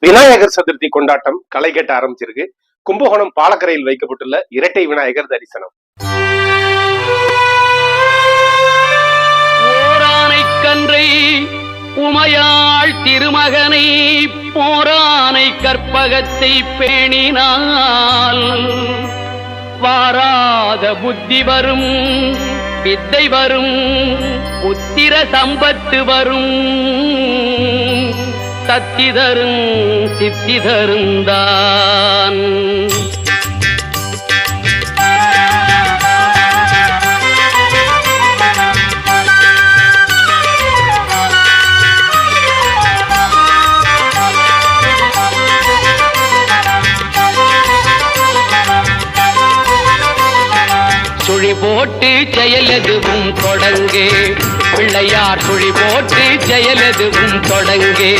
விநாயகர் சதுர்த்தி கொண்டாட்டம் களை கட்ட ஆரம்பிச்சிருக்கு. கும்பகோணம் பாலக்கரையில் வைக்கப்பட்டுள்ள இரட்டை விநாயகர் தரிசனம். கன்றை உமையாள் திருமகனை போரானை கற்பகத்தை பேணினால் வாராத புத்தி வரும், வித்தை வரும், புத்திர சம்பத்து வரும், சத்தி தரும் சித்தி தருந்தான். சுழி போட்டு செயலெதுவும் தொடங்கே, பிள்ளையார் சுழி போட்டு செயலெதுவும் தொடங்கே.